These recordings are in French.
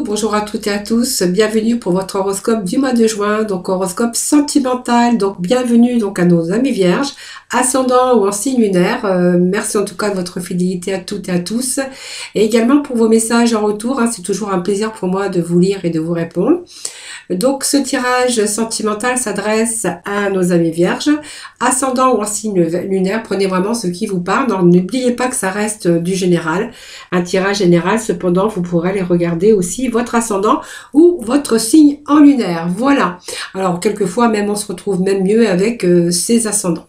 bonjour à toutes et à tous, bienvenue pour votre horoscope du mois de juin, donc horoscope sentimental, donc bienvenue donc à nos amis vierges, ascendant ou en signe lunaire, merci en tout cas de votre fidélité à toutes et à tous, et également pour vos messages en retour, c'est toujours un plaisir pour moi de vous lire et de vous répondre. Donc ce tirage sentimental s'adresse à nos amis vierges, ascendant ou en signe lunaire, prenez vraiment ce qui vous parle, n'oubliez pas que ça reste du général, un tirage général, cependant vous pourrez aller regarder aussi votre ascendant ou votre signe en lunaire, voilà. Alors quelquefois même on se retrouve même mieux avec ces ascendants.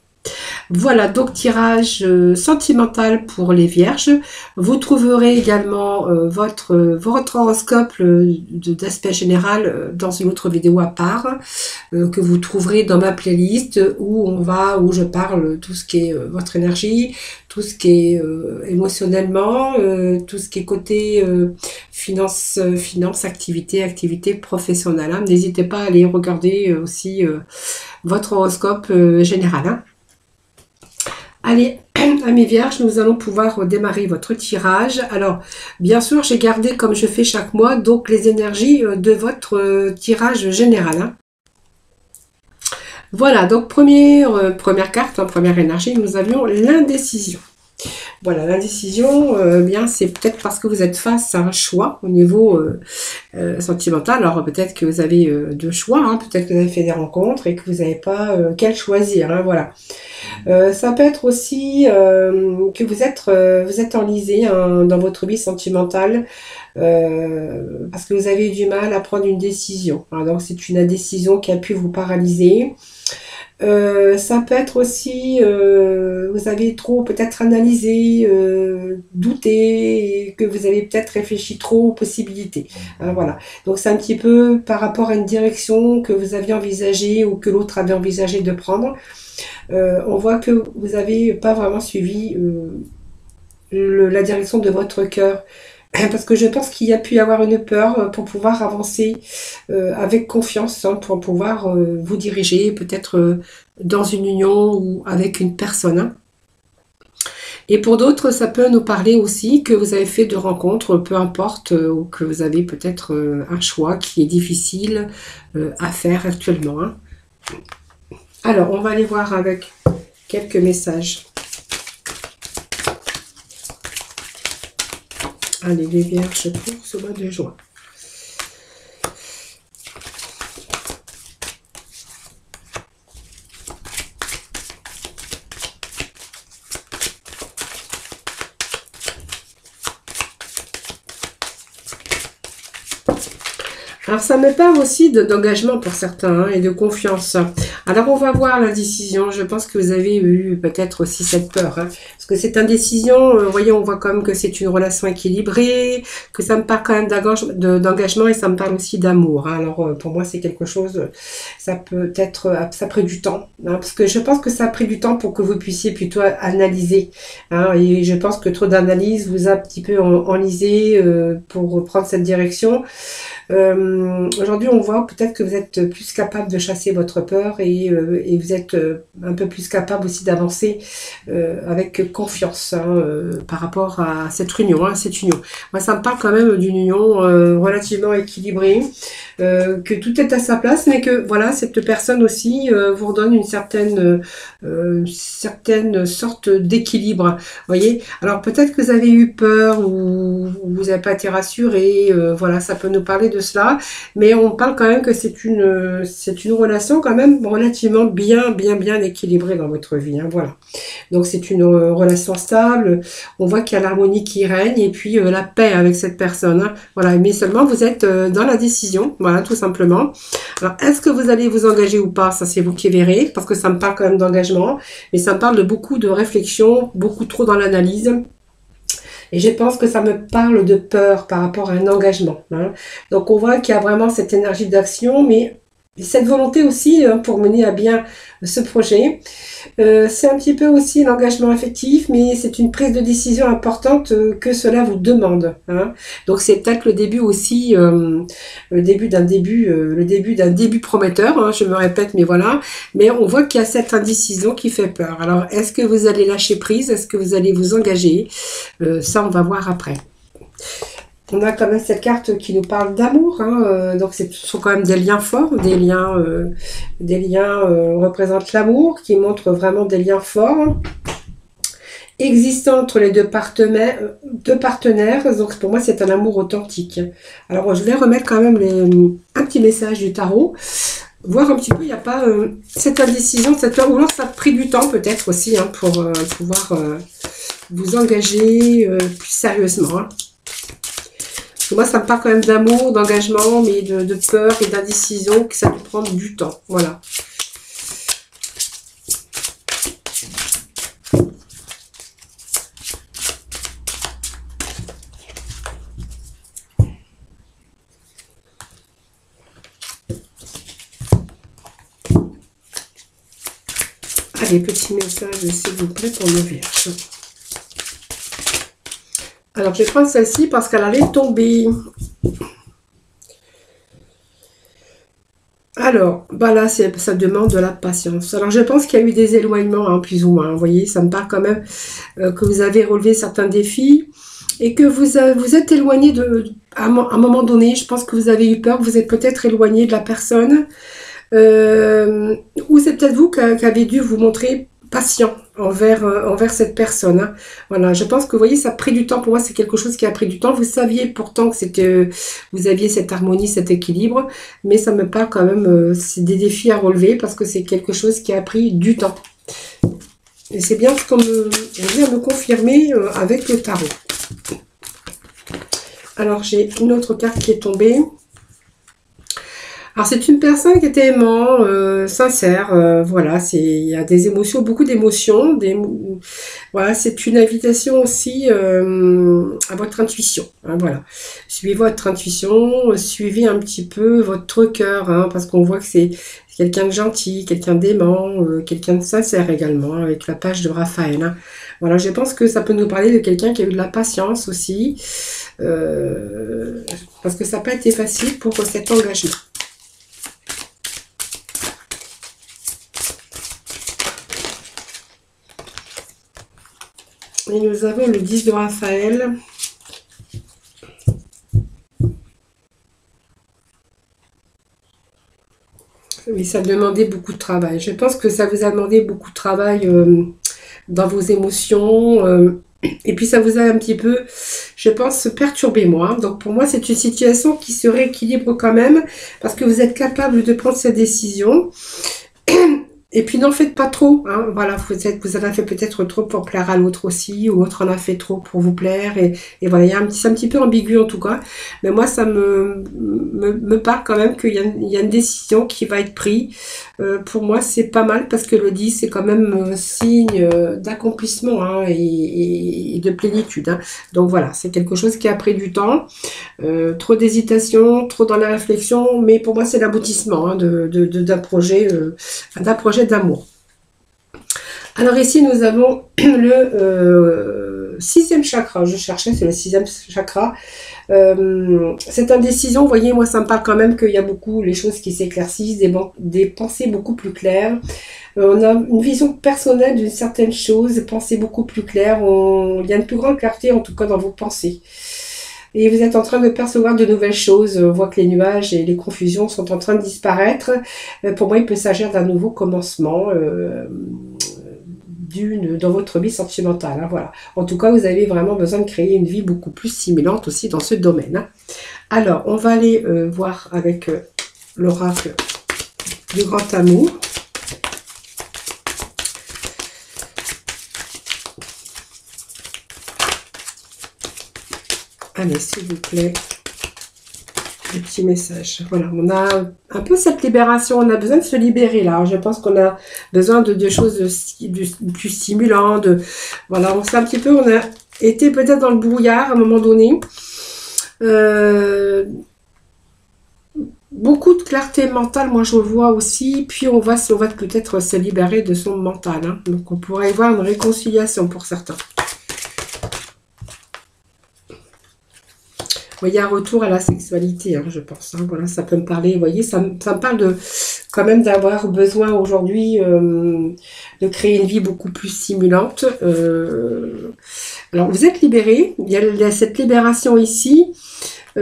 Voilà, donc tirage sentimental pour les vierges. Vous trouverez également votre horoscope d'aspect général dans une autre vidéo à part que vous trouverez dans ma playlist où je parle tout ce qui est votre énergie, tout ce qui est émotionnellement, tout ce qui est côté finance, activité professionnelle. N'hésitez pas à aller regarder aussi votre horoscope général. Allez, amis vierges, nous allons pouvoir démarrer votre tirage. Alors, bien sûr, j'ai gardé, comme je fais chaque mois, donc les énergies de votre tirage général. Voilà, donc première carte, première énergie, nous avions l'indécision. Voilà, l'indécision, bien, c'est peut-être parce que vous êtes face à un choix au niveau sentimental. Alors peut-être que vous avez deux choix, peut-être que vous avez fait des rencontres et que vous n'avez pas quel choisir. Voilà. Ça peut être aussi que vous êtes enlisé dans votre vie sentimentale parce que vous avez eu du mal à prendre une décision. Donc c'est une indécision qui a pu vous paralyser. Ça peut être aussi, vous avez trop peut-être analysé, douté, et que vous avez peut-être réfléchi trop aux possibilités. Voilà. Donc c'est un petit peu par rapport à une direction que vous aviez envisagée ou que l'autre avait envisagé de prendre. On voit que vous n'avez pas vraiment suivi la direction de votre cœur. Parce que je pense qu'il y a pu y avoir une peur pour pouvoir avancer avec confiance, pour pouvoir vous diriger peut-être dans une union ou avec une personne. Et pour d'autres, ça peut nous parler aussi que vous avez fait de rencontres, peu importe, ou que vous avez peut-être un choix qui est difficile à faire actuellement. Alors, on va aller voir avec quelques messages. Allez, les vierges pour ce mois de juin. Alors ça me parle aussi d'engagement pour certains et de confiance. Alors on va voir l'indécision. Je pense que vous avez eu peut-être aussi cette peur. Parce que cette indécision, vous voyez, on voit quand même que c'est une relation équilibrée, que ça me parle quand même d'engagement et ça me parle aussi d'amour. Alors pour moi c'est quelque chose, ça peut être, ça a pris du temps. Parce que je pense que ça a pris du temps pour que vous puissiez plutôt analyser. Et je pense que trop d'analyse vous a un petit peu enlisé pour prendre cette direction. Aujourd'hui, on voit peut-être que vous êtes plus capable de chasser votre peur et vous êtes un peu plus capable aussi d'avancer avec confiance par rapport à cette union. Moi, ça me parle quand même d'une union relativement équilibrée, que tout est à sa place, mais que voilà, cette personne aussi vous redonne une certaine sorte d'équilibre. Voyez. Alors peut-être que vous avez eu peur ou vous n'avez pas été rassuré. Voilà, ça peut nous parler de cela, mais on parle quand même que c'est une relation quand même relativement bien équilibrée dans votre vie. Voilà. Donc c'est une relation stable. On voit qu'il y a l'harmonie qui règne et puis la paix avec cette personne. Voilà. Mais seulement vous êtes dans la décision. Voilà, tout simplement. Alors est-ce que vous allez vous engager ou pas? Ça c'est vous qui verrez, parce que ça me parle quand même d'engagement, mais ça me parle de beaucoup de réflexion, beaucoup trop dans l'analyse. Et je pense que ça me parle de peur par rapport à un engagement. Donc on voit qu'il y a vraiment cette énergie d'action, mais cette volonté aussi pour mener à bien ce projet. C'est un petit peu aussi l'engagement affectif, mais c'est une prise de décision importante que cela vous demande. Donc c'est peut-être le début aussi, le début d'un début prometteur, je me répète, mais voilà. Mais on voit qu'il y a cette indécision qui fait peur. Alors est-ce que vous allez lâcher prise? Est-ce que vous allez vous engager? Ça, on va voir après. On a quand même cette carte qui nous parle d'amour, hein, donc ce sont quand même des liens forts, des liens représentent l'amour, qui montrent vraiment des liens forts existants entre les deux partenaires. Donc pour moi c'est un amour authentique. Alors je vais remettre quand même un petit message du tarot, voir un petit peu, il n'y a pas cette indécision, ou alors ça a pris du temps peut-être aussi hein, pour pouvoir vous engager plus sérieusement. Hein. Moi, ça me parle quand même d'amour, d'engagement, mais de peur et d'indécision, que ça peut prendre du temps. Voilà. Allez, petit message, s'il vous plaît, pour nos vierges. Alors, je vais prendre celle-ci parce qu'elle allait tomber. Alors, bah là, ça demande de la patience. Alors, je pense qu'il y a eu des éloignements, hein, plus ou moins. Vous voyez, ça me parle quand même que vous avez relevé certains défis et que vous êtes éloigné à un moment donné. Je pense que vous avez eu peur, que vous êtes peut-être éloigné de la personne. Ou c'est peut-être vous qui avez dû vous montrer patient envers cette personne. Hein. Voilà, je pense que vous voyez, ça a pris du temps. Pour moi, c'est quelque chose qui a pris du temps. Vous saviez pourtant que vous aviez cette harmonie, cet équilibre, mais ça me parle quand même, c'est des défis à relever parce que c'est quelque chose qui a pris du temps. Et c'est bien ce qu'on vient me confirmer avec le tarot. Alors, j'ai une autre carte qui est tombée. Alors, c'est une personne qui était aimant, sincère, voilà, il y a des émotions, beaucoup d'émotions, voilà, c'est une invitation aussi à votre intuition, hein, voilà. Suivez votre intuition, suivez un petit peu votre cœur, hein, parce qu'on voit que c'est quelqu'un de gentil, quelqu'un d'aimant, quelqu'un de sincère également, hein, avec la page de Raphaël, hein. Voilà, je pense que ça peut nous parler de quelqu'un qui a eu de la patience aussi, parce que ça n'a pas été facile pour cet engagement. Et nous avons le 10 de Raphaël. Oui, ça demandait beaucoup de travail. Je pense que ça vous a demandé beaucoup de travail dans vos émotions. Et puis ça vous a un petit peu, je pense, perturbé moi. Donc pour moi, c'est une situation qui se rééquilibre quand même. Parce que vous êtes capable de prendre cette décision. Et puis n'en faites pas trop, hein. Voilà, vous en avez fait peut-être trop pour plaire à l'autre aussi, ou l'autre en a fait trop pour vous plaire, et voilà, c'est un petit peu ambigu en tout cas, mais moi ça me parle quand même qu'il y a une décision qui va être prise. Pour moi c'est pas mal, parce que le 10 c'est quand même un signe d'accomplissement, hein, et de plénitude, hein. Donc voilà, c'est quelque chose qui a pris du temps, trop d'hésitation, trop dans la réflexion, mais pour moi c'est l'aboutissement, hein, d'un projet d'amour. Alors ici nous avons le 6e chakra, je cherchais, c'est le 6e chakra. Cette indécision, vous voyez, moi ça me parle quand même qu'il y a beaucoup les choses qui s'éclaircissent, des pensées beaucoup plus claires. On a une vision personnelle d'une certaine chose, des pensées beaucoup plus claires, il y a une plus grande clarté en tout cas dans vos pensées. Et vous êtes en train de percevoir de nouvelles choses. On voit que les nuages et les confusions sont en train de disparaître. Pour moi, il peut s'agir d'un nouveau commencement dans votre vie sentimentale. Hein, voilà. En tout cas, vous avez vraiment besoin de créer une vie beaucoup plus stimulante aussi dans ce domaine. Hein. Alors, on va aller voir avec l'oracle du grand amour. Allez, s'il vous plaît, le petit message. Voilà, on a un peu cette libération, on a besoin de se libérer là. Je pense qu'on a besoin de choses plus stimulantes. Voilà, on sait un petit peu, on a été peut-être dans le brouillard à un moment donné. Beaucoup de clarté mentale, moi je le vois aussi. Puis on va peut-être se libérer de son mental. Hein. Donc on pourrait y voir une réconciliation pour certains. Vous voyez, un retour à la sexualité, hein, je pense. Hein, voilà, ça peut me parler. Vous voyez, ça me parle quand même d'avoir besoin aujourd'hui de créer une vie beaucoup plus stimulante. Alors, vous êtes libéré, il y a cette libération ici, et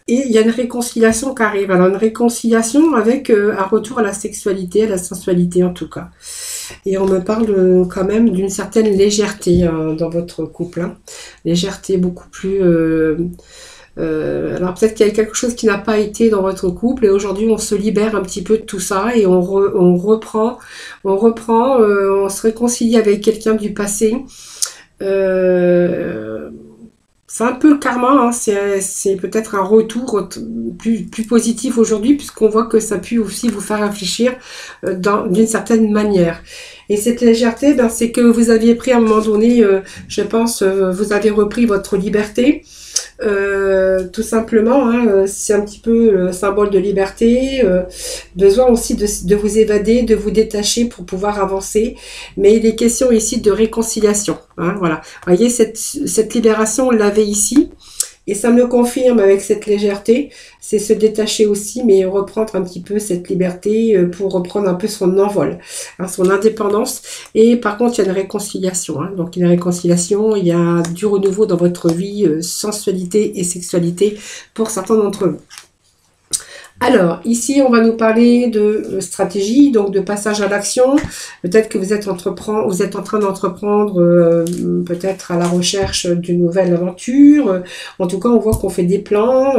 il y a une réconciliation qui arrive. Alors, une réconciliation avec un retour à la sexualité, à la sensualité en tout cas. Et on me parle quand même d'une certaine légèreté dans votre couple. Hein. Légèreté beaucoup plus... alors peut-être qu'il y a quelque chose qui n'a pas été dans votre couple et aujourd'hui on se libère un petit peu de tout ça et on reprend, on se réconcilie avec quelqu'un du passé. C'est un peu le karma, hein. C'est peut-être un retour plus positif aujourd'hui puisqu'on voit que ça peut aussi vous faire réfléchir d'une certaine manière. Et cette légèreté, ben, c'est que vous aviez pris à un moment donné, je pense, vous avez repris votre liberté. Tout simplement, hein, c'est un petit peu le symbole de liberté, besoin aussi de vous évader, de vous détacher pour pouvoir avancer, mais il est question ici de réconciliation, hein, voilà. Vous voyez, cette libération, on l'avait ici, et ça me confirme avec cette légèreté, c'est se détacher aussi, mais reprendre un petit peu cette liberté pour reprendre un peu son envol, hein, son indépendance. Et par contre, il y a une réconciliation. Hein, donc, une réconciliation, il y a du renouveau dans votre vie, sensualité et sexualité pour certains d'entre vous. Alors, ici, on va nous parler de stratégie, donc de passage à l'action. Peut-être que vous êtes en train d'entreprendre peut-être à la recherche d'une nouvelle aventure. En tout cas, on voit qu'on fait des plans.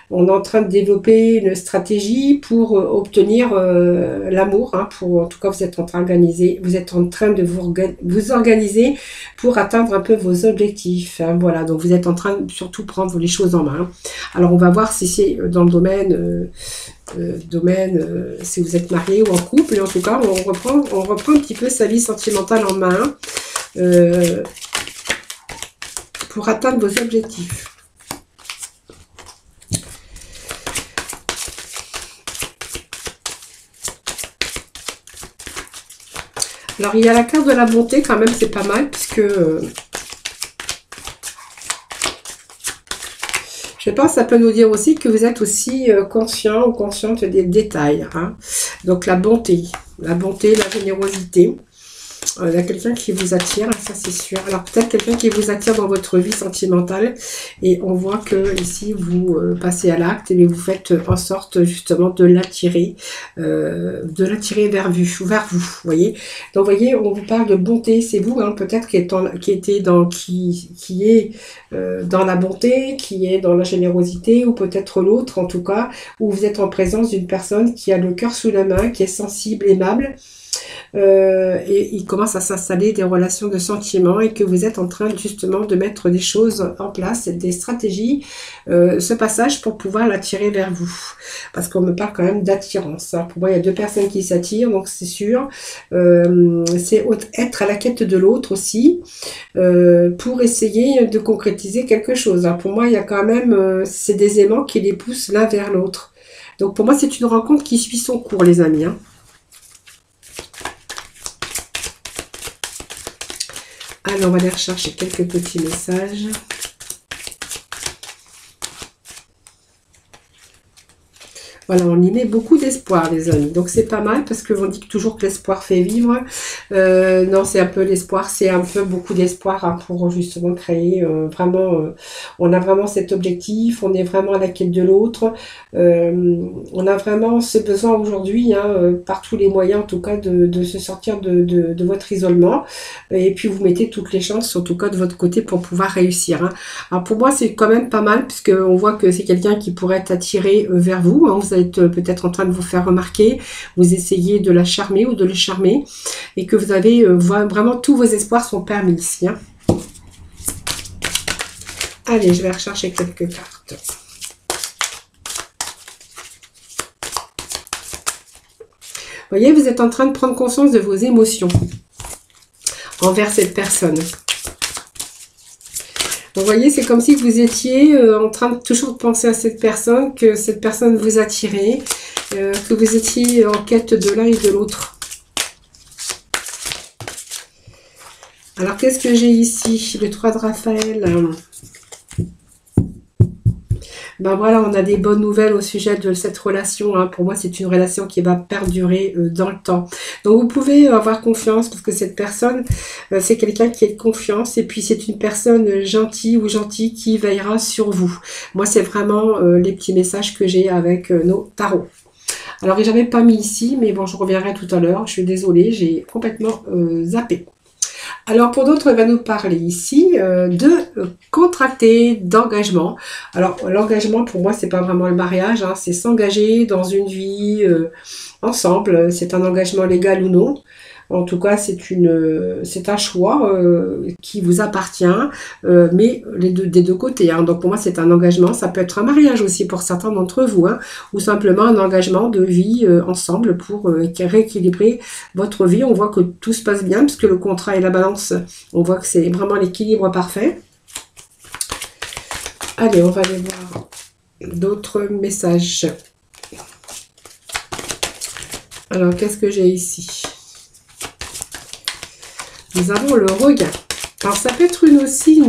On est en train de développer une stratégie pour obtenir l'amour. Hein, en tout cas, vous êtes en train de vous organiser pour atteindre un peu vos objectifs. Hein, voilà, donc vous êtes en train de surtout prendre les choses en main. Alors, on va voir si c'est dans le domaine si vous êtes marié ou en couple, et en tout cas on reprend un petit peu sa vie sentimentale en main pour atteindre vos objectifs. Alors il y a la carte de la bonté quand même, c'est pas mal puisque je pense que ça peut nous dire aussi que vous êtes aussi conscient ou consciente des détails. Hein. Donc la bonté, la générosité. Il y a quelqu'un qui vous attire, ça c'est sûr. Alors peut-être quelqu'un qui vous attire dans votre vie sentimentale. Et on voit que ici vous passez à l'acte et vous faites en sorte justement de l'attirer vers vous, voyez. Donc vous voyez, on vous parle de bonté, c'est vous, hein, peut-être qui est dans la bonté, qui est dans la générosité, ou peut-être l'autre en tout cas, où vous êtes en présence d'une personne qui a le cœur sous la main, qui est sensible, aimable. Et il commence à s'installer des relations de sentiments et que vous êtes en train justement de mettre des choses en place, des stratégies, ce passage pour pouvoir l'attirer vers vous. Parce qu'on me parle quand même d'attirance. Hein. Pour moi, il y a deux personnes qui s'attirent, donc c'est sûr. C'est être à la quête de l'autre aussi pour essayer de concrétiser quelque chose. Hein. Pour moi, il y a quand même, c'est des aimants qui les poussent l'un vers l'autre. Donc pour moi, c'est une rencontre qui suit son cours, les amis. Hein. Alors, on va aller rechercher quelques petits messages. Voilà, on y met beaucoup d'espoir, les amis. Donc, c'est pas mal parce qu'on dit toujours que l'espoir fait vivre. Non, c'est un peu l'espoir. C'est un peu beaucoup d'espoir hein, pour justement créer vraiment... on a vraiment cet objectif. On est vraiment à la quête de l'autre. On a vraiment ce besoin aujourd'hui, hein, par tous les moyens, en tout cas, de se sortir de votre isolement. Et puis, vous mettez toutes les chances, en tout cas, de votre côté pour pouvoir réussir. Hein. Alors, pour moi, c'est quand même pas mal puisqu'on voit que c'est quelqu'un qui pourrait être attiré vers vous. Hein. Vous êtes peut-être en train de vous faire remarquer, vous essayez de la charmer ou de le charmer et que vous avez vraiment tous vos espoirs sont permis ici. Hein. Allez, je vais rechercher quelques cartes. Vous voyez, vous êtes en train de prendre conscience de vos émotions envers cette personne. Vous voyez, c'est comme si vous étiez en train de toujours penser à cette personne, que cette personne vous attirait, que vous étiez en quête de l'un et de l'autre. Alors, qu'est-ce que j'ai ici? Le 3 de Raphaël. Ben voilà, on a des bonnes nouvelles au sujet de cette relation, hein. Pour moi, c'est une relation qui va perdurer dans le temps. Donc, vous pouvez avoir confiance parce que cette personne, c'est quelqu'un qui est de confiance et puis c'est une personne gentille ou gentil qui veillera sur vous. Moi, c'est vraiment les petits messages que j'ai avec nos tarots. Alors, j'avais pas mis ici, mais bon, je reviendrai tout à l'heure. Je suis désolée, j'ai complètement zappé. Alors pour d'autres, elle va nous parler ici de contracter, d'engagement. Alors l'engagement pour moi, c'est pas vraiment le mariage, hein, c'est s'engager dans une vie ensemble. C'est un engagement légal ou non. En tout cas, c'est un choix qui vous appartient, mais des deux côtés, hein. Donc pour moi, c'est un engagement. Ça peut être un mariage aussi pour certains d'entre vous, hein, ou simplement un engagement de vie ensemble pour rééquilibrer votre vie. On voit que tout se passe bien puisque le contrat et la balance, on voit que c'est vraiment l'équilibre parfait. Allez, on va aller voir d'autres messages. Alors, qu'est-ce que j'ai ici ? Nous avons le regain. Alors, ça peut être aussi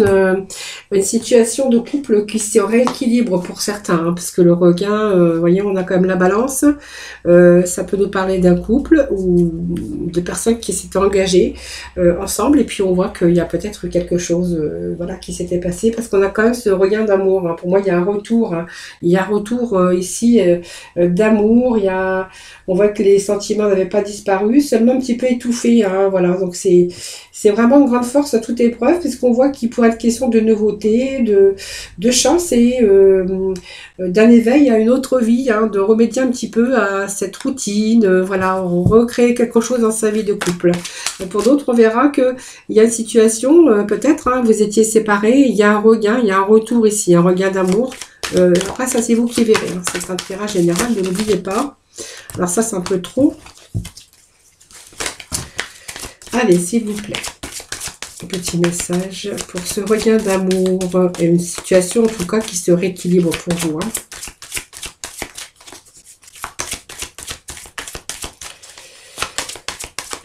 une situation de couple qui se rééquilibre pour certains, hein, parce que le regain, vous voyez, on a quand même la balance. Ça peut nous parler d'un couple ou de personnes qui s'étaient engagées ensemble. Et puis, on voit qu'il y a peut-être quelque chose voilà, qui s'était passé, parce qu'on a quand même ce regain d'amour, hein. Pour moi, il y a un retour. Hein. Il y a un retour ici d'amour. On voit que les sentiments n'avaient pas disparu, seulement un petit peu étouffés. Hein, voilà, donc c'est vraiment une grande force à toute épreuve, puisqu'on voit qu'il pourrait être question de nouveauté, de chance et d'un éveil à une autre vie, hein, de remédier un petit peu à cette routine, voilà, on recrée quelque chose dans sa vie de couple. Et pour d'autres, on verra qu'il y a une situation, peut-être, hein, vous étiez séparés, il y a un regain, il y a un retour ici, un regain d'amour. Après, ça, c'est vous qui verrez, hein, c'est un tirage général, ne l'oubliez pas. Alors ça, c'est un peu trop. Allez, s'il vous plaît. Un petit message pour ce regain d'amour et une situation, en tout cas, qui se rééquilibre pour vous. Hein.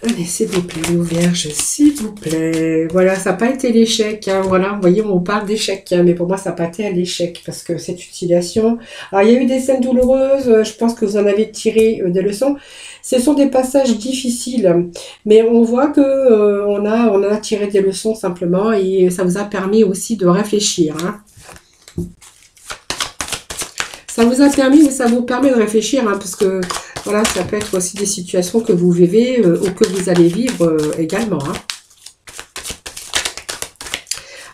Allez, s'il vous plaît, nos vierges, s'il vous plaît. Voilà, ça n'a pas été l'échec. Hein, voilà, vous voyez, on parle d'échec, hein, mais pour moi, ça n'a pas été à l'échec parce que cette utilisation. Alors, il y a eu des scènes douloureuses. Je pense que vous en avez tiré des leçons. Ce sont des passages difficiles, mais on voit que on a tiré des leçons simplement et ça vous a permis aussi de réfléchir. Hein. Ça vous a permis, mais ça vous permet de réfléchir, hein, parce que voilà, ça peut être aussi des situations que vous vivez ou que vous allez vivre également. Hein.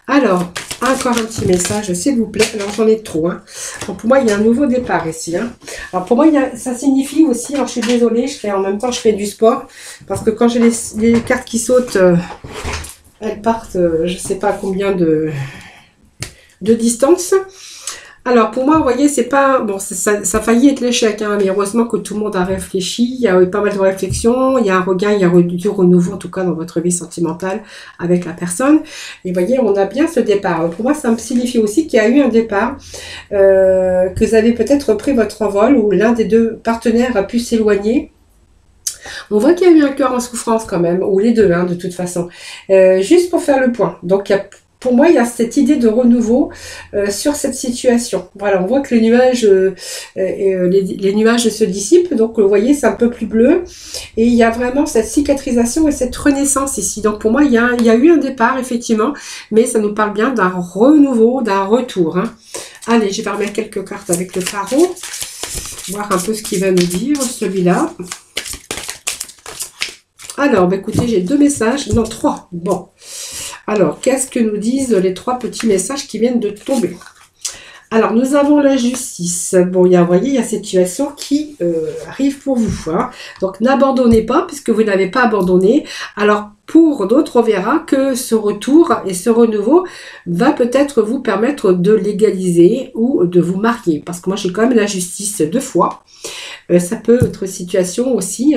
Alors, encore un petit message, s'il vous plaît. Alors, j'en ai trop. Hein. Alors, pour moi, il y a un nouveau départ ici. Hein. Alors, pour moi, ça signifie aussi, alors je suis désolée, en même temps, je fais du sport, parce que quand j'ai les cartes qui sautent, elles partent, je ne sais pas combien de distance. Alors, pour moi, vous voyez, c'est pas... Bon, ça a failli être l'échec, hein, mais heureusement que tout le monde a réfléchi. Il y a eu pas mal de réflexions. Il y a un regain, il y a du renouveau, en tout cas, dans votre vie sentimentale avec la personne. Et vous voyez, on a bien ce départ. Alors, pour moi, ça me signifie aussi qu'il y a eu un départ, que vous avez peut-être pris votre envol, ou l'un des deux partenaires a pu s'éloigner. On voit qu'il y a eu un cœur en souffrance quand même, ou les deux, hein, de toute façon. Juste pour faire le point. Donc, pour moi, il y a cette idée de renouveau sur cette situation. Voilà, on voit que les nuages, les nuages se dissipent. Donc, vous voyez, c'est un peu plus bleu. Et il y a vraiment cette cicatrisation et cette renaissance ici. Donc, pour moi, il y a eu un départ, effectivement. Mais ça nous parle bien d'un renouveau, d'un retour. Hein. Allez, je vais remettre quelques cartes avec le tarot. Voir un peu ce qu'il va nous dire, celui-là. Alors, bah, écoutez, j'ai 2 messages. Non, 3. Bon. Alors, qu'est-ce que nous disent les 3 petits messages qui viennent de tomber? Alors, nous avons la justice. Bon, vous voyez, il y a cette situation qui arrive pour vous. Hein. Donc, n'abandonnez pas, puisque vous n'avez pas abandonné. Alors, pour d'autres, on verra que ce retour et ce renouveau va peut-être vous permettre de légaliser ou de vous marier. Parce que moi, j'ai quand même la justice 2 fois. Ça peut être une situation aussi...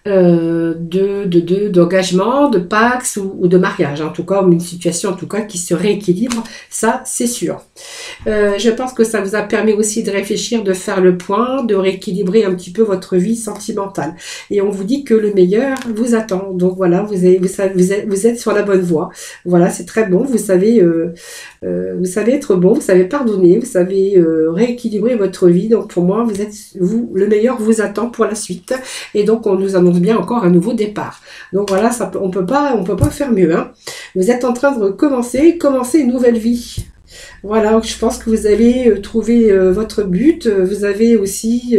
d'engagement, de pax ou de mariage, en tout cas, une situation en tout cas qui se rééquilibre, ça c'est sûr. Je pense que ça vous a permis aussi de réfléchir, de faire le point, de rééquilibrer un petit peu votre vie sentimentale. Et on vous dit que le meilleur vous attend. Donc voilà, vous êtes sur la bonne voie. Voilà, c'est très bon. Vous savez être bon, vous savez pardonner, vous savez rééquilibrer votre vie. Donc pour moi, le meilleur vous attend pour la suite. Et donc on nous annonce bien encore un nouveau départ. Donc voilà, on peut pas faire mieux. Hein. Vous êtes en train de commencer une nouvelle vie. Voilà, je pense que vous avez trouvé votre but. Vous avez aussi,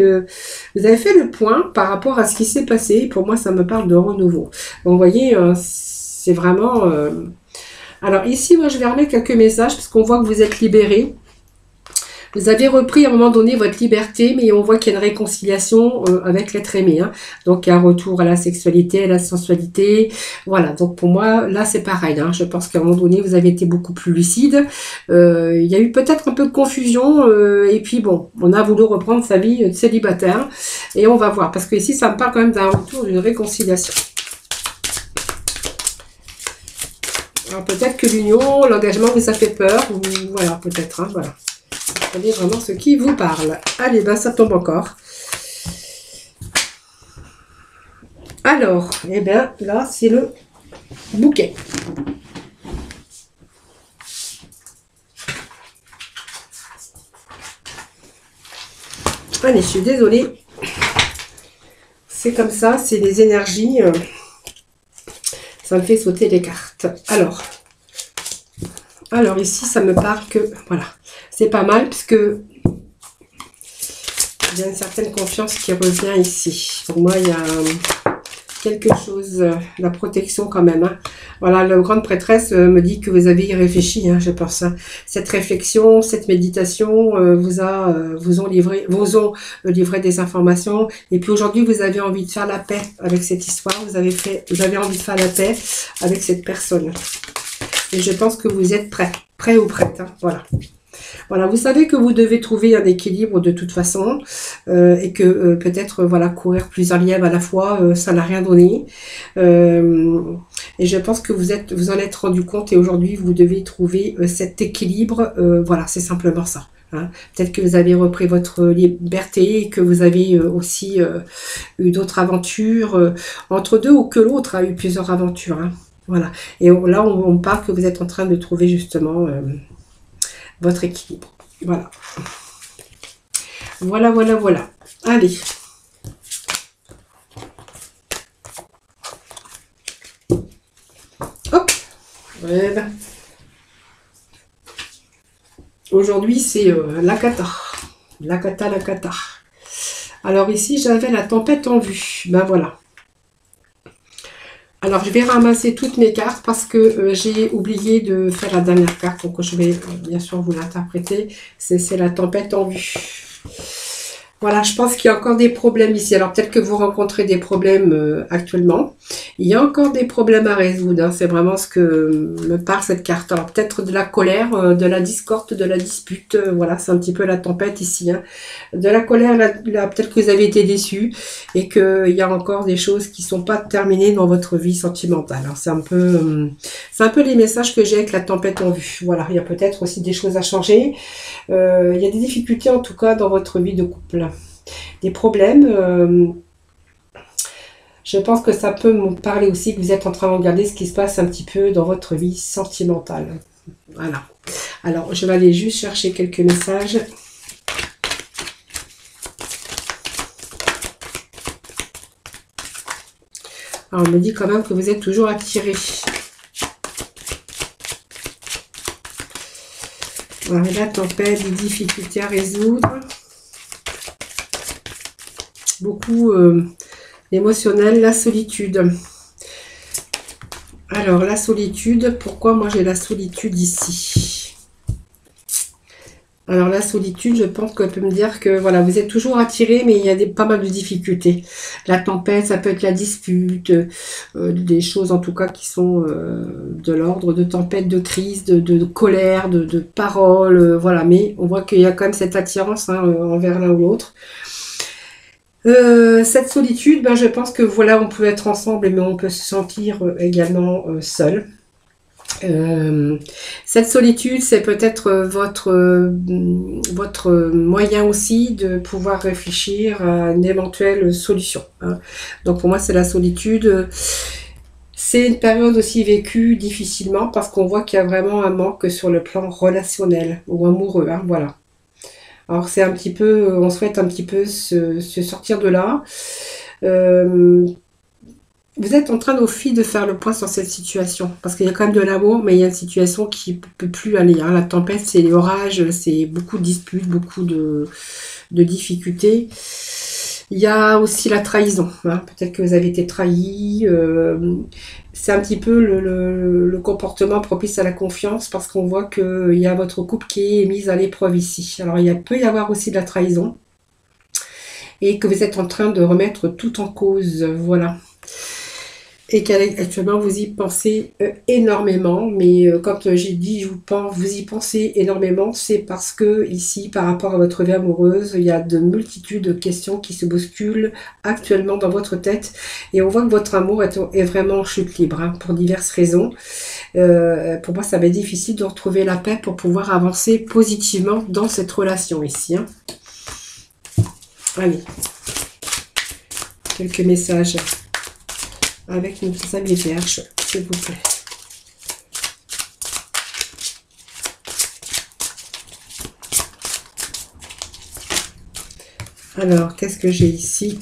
vous avez fait le point par rapport à ce qui s'est passé. Pour moi, ça me parle de renouveau. Donc, vous voyez, c'est vraiment. Alors ici, moi, je vais remettre quelques messages parce qu'on voit que vous êtes libéré. Vous avez repris à un moment donné votre liberté, mais on voit qu'il y a une réconciliation avec l'être aimé. Hein. Donc, il y a un retour à la sexualité, à la sensualité. Voilà, donc pour moi, là, c'est pareil. Hein. Je pense qu'à un moment donné, vous avez été beaucoup plus lucide. Il y a eu peut-être un peu de confusion. Et puis, bon, on a voulu reprendre sa vie de célibataire. Et on va voir, parce que ici, ça me parle quand même d'un retour, d'une réconciliation. Alors, peut-être que l'union, l'engagement vous a fait peur. Ou voilà, peut-être. Hein, voilà. Regardez vraiment ce qui vous parle. Allez, ben ça tombe encore. Alors, eh bien, là, c'est le bouquet. Allez, je suis désolée. C'est comme ça, c'est les énergies. Ça me fait sauter les cartes. Alors ici, ça me parle que, voilà, c'est pas mal puisque il y a une certaine confiance qui revient ici. Pour moi, il y a quelque chose, la protection quand même. Hein. Voilà, la grande prêtresse me dit que vous avez y réfléchi, hein, je pense. Hein. Cette réflexion, cette méditation vous ont livré des informations. Et puis aujourd'hui, vous avez envie de faire la paix avec cette histoire. Vous avez envie de faire la paix avec cette personne. Et je pense que vous êtes prêt ou prête. Hein, voilà. Voilà, vous savez que vous devez trouver un équilibre de toute façon et que peut-être voilà courir plusieurs lièvres à la fois, ça n'a rien donné. Et je pense que vous en êtes rendu compte et aujourd'hui vous devez trouver cet équilibre. Voilà, c'est simplement ça. Hein. Peut-être que vous avez repris votre liberté et que vous avez aussi eu d'autres aventures entre deux ou que l'autre a eu plusieurs aventures. Hein. Voilà. Et là, on parle que vous êtes en train de trouver justement votre équilibre. Voilà. Voilà. Allez. Hop. Voilà. Aujourd'hui, c'est la cata. La cata. Alors ici, j'avais la tempête en vue. Ben voilà. Alors, je vais ramasser toutes mes cartes parce que j'ai oublié de faire la dernière carte. Donc, je vais bien sûr vous l'interpréter. C'est la tempête en vue. Voilà, je pense qu'il y a encore des problèmes ici. Alors, peut-être que vous rencontrez des problèmes actuellement. Il y a encore des problèmes à résoudre. Hein. C'est vraiment ce que me parle cette carte. Alors, peut-être de la colère, de la discorde, de la dispute. Voilà, c'est un petit peu la tempête ici. Hein. De la colère, là, peut-être que vous avez été déçus et qu'il y a encore des choses qui ne sont pas terminées dans votre vie sentimentale. Alors, c'est un peu les messages que j'ai avec la tempête en vue. Voilà, il y a peut-être aussi des choses à changer. Il y a des difficultés en tout cas dans votre vie de couple. Des problèmes. Je pense que ça peut me parler aussi que vous êtes en train de regarder ce qui se passe un petit peu dans votre vie sentimentale. Voilà. Alors, je vais aller juste chercher quelques messages. Alors, on me dit quand même que vous êtes toujours attiré. Voilà, la tempête, des difficultés à résoudre. Beaucoup émotionnel, la solitude. Alors, la solitude, pourquoi moi j'ai la solitude ici? Alors, la solitude, je pense qu'on peut me dire que voilà, vous êtes toujours attiré, mais il y a pas mal de difficultés. La tempête, ça peut être la dispute, des choses en tout cas qui sont de l'ordre de tempête, de crise, de colère, de paroles, voilà. Mais on voit qu'il y a quand même cette attirance hein, envers l'un ou l'autre. Cette solitude, ben, je pense que voilà, on peut être ensemble, mais on peut se sentir également seul. Cette solitude, c'est peut-être votre moyen aussi de pouvoir réfléchir à une éventuelle solution, hein. Donc pour moi, c'est la solitude. C'est une période aussi vécue difficilement parce qu'on voit qu'il y a vraiment un manque sur le plan relationnel ou amoureux, hein, voilà. Alors c'est un petit peu, on souhaite un petit peu se sortir de là. Euh, Vous êtes en train aussi de faire le point sur cette situation, parce qu'il y a quand même de l'amour, mais il y a une situation qui ne peut plus aller, hein. La tempête, c'est l'orage, c'est beaucoup de disputes, beaucoup de difficultés. Il y a aussi la trahison, hein. Peut-être que vous avez été trahi. C'est un petit peu le comportement propice à la confiance, parce qu'on voit qu'il y a votre couple qui est mis à l'épreuve ici. Alors il peut y avoir aussi de la trahison, et que vous êtes en train de remettre tout en cause, voilà. Et qu'actuellement vous y pensez énormément, mais quand j'ai dit vous y pensez énormément, c'est parce que ici, par rapport à votre vie amoureuse, il y a de multitudes de questions qui se bousculent actuellement dans votre tête, et on voit que votre amour est vraiment en chute libre, hein, pour diverses raisons. Pour moi, ça va être difficile de retrouver la paix pour pouvoir avancer positivement dans cette relation ici, hein. Allez, quelques messages avec nos amis vierges, s'il vous plaît. Alors, qu'est-ce que j'ai ici?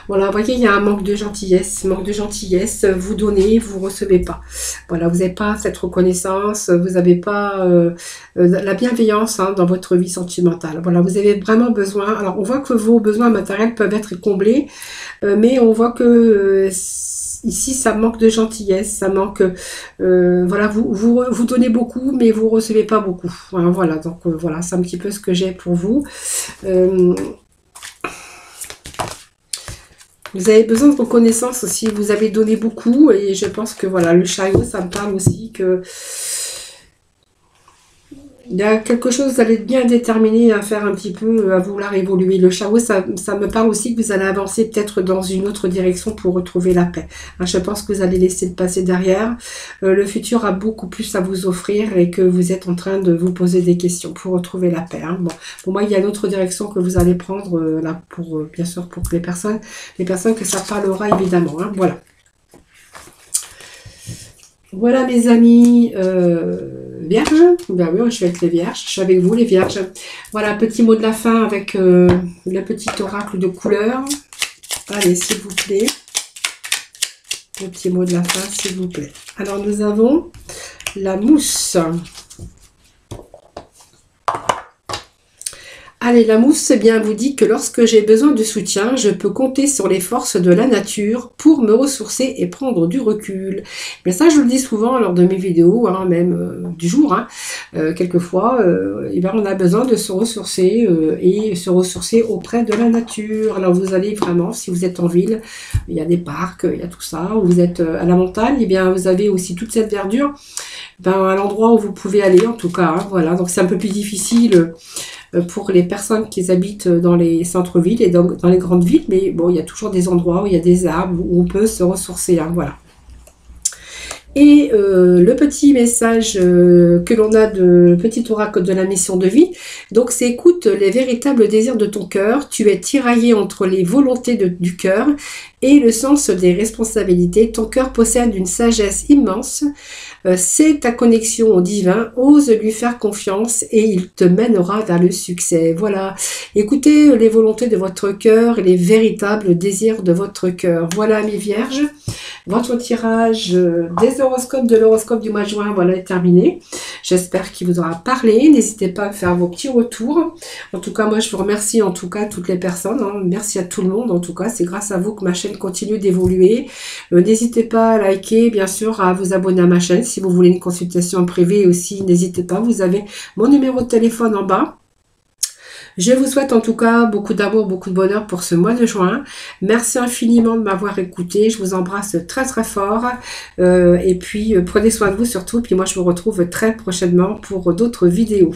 Voilà, vous voyez, il y a un manque de gentillesse. Manque de gentillesse, vous donnez, vous recevez pas. Voilà, vous n'avez pas cette reconnaissance, vous n'avez pas la bienveillance, hein, dans votre vie sentimentale. Voilà, vous avez vraiment besoin. Alors, on voit que vos besoins matériels peuvent être comblés, mais on voit que ici, ça manque de gentillesse, ça manque. Voilà, vous donnez beaucoup, mais vous recevez pas beaucoup, hein. Voilà, donc voilà, c'est un petit peu ce que j'ai pour vous. Vous avez besoin de reconnaissance aussi, vous avez donné beaucoup, et je pense que voilà, le chariot, ça me parle aussi que il y a quelque chose, vous allez être bien déterminé à faire un petit peu, à vouloir évoluer. Le chariot, ça me parle aussi que vous allez avancer peut-être dans une autre direction pour retrouver la paix, hein. Je pense que vous allez laisser le passé derrière. Le futur a beaucoup plus à vous offrir, et que vous êtes en train de vous poser des questions pour retrouver la paix, hein. Bon, pour moi, il y a une autre direction que vous allez prendre, là, pour bien sûr, pour les personnes que ça parlera évidemment, hein. Voilà. Voilà mes amis vierges, ben oui, je suis avec les vierges, je suis avec vous les vierges. Voilà, petit mot de la fin avec le petit oracle de couleur. Allez, s'il vous plaît. Le petit mot de la fin, s'il vous plaît. Alors nous avons la mousse. Allez, la mousse, eh bien, vous dit que lorsque j'ai besoin de soutien, je peux compter sur les forces de la nature pour me ressourcer et prendre du recul. Mais ça, je le dis souvent lors de mes vidéos, hein, même du jour, hein. Quelquefois, eh bien, on a besoin de se ressourcer et se ressourcer auprès de la nature. Alors, vous allez vraiment, si vous êtes en ville, il y a des parcs, il y a tout ça, ou vous êtes à la montagne, eh bien, vous avez aussi toute cette verdure, ben, à l'endroit où vous pouvez aller, en tout cas, hein, voilà. Donc, c'est un peu plus difficile pour les personnes qui habitent dans les centres-villes et dans les grandes villes, mais bon, il y a toujours des endroits où il y a des arbres, où on peut se ressourcer, hein, voilà. Et le petit message que l'on a de petit oracle de la mission de vie, donc c'est: écoute les véritables désirs de ton cœur, tu es tiraillé entre les volontés du cœur et le sens des responsabilités, ton cœur possède une sagesse immense, c'est ta connexion au divin, ose lui faire confiance et il te mènera vers le succès. Voilà, écoutez les volontés de votre cœur et les véritables désirs de votre cœur. Voilà mes vierges, votre tirage des horoscopes de l'horoscope du mois de juin, voilà, est terminé. J'espère qu'il vous aura parlé. N'hésitez pas à faire vos petits retours. En tout cas, moi, je vous remercie en tout cas toutes les personnes, hein. Merci à tout le monde. En tout cas, c'est grâce à vous que ma chaîne continue d'évoluer. N'hésitez pas à liker, bien sûr, à vous abonner à ma chaîne. Si vous voulez une consultation privée aussi, n'hésitez pas. Vous avez mon numéro de téléphone en bas. Je vous souhaite en tout cas beaucoup d'amour, beaucoup de bonheur pour ce mois de juin. Merci infiniment de m'avoir écouté. Je vous embrasse très très fort. Et puis prenez soin de vous surtout. Puis moi je vous retrouve très prochainement pour d'autres vidéos.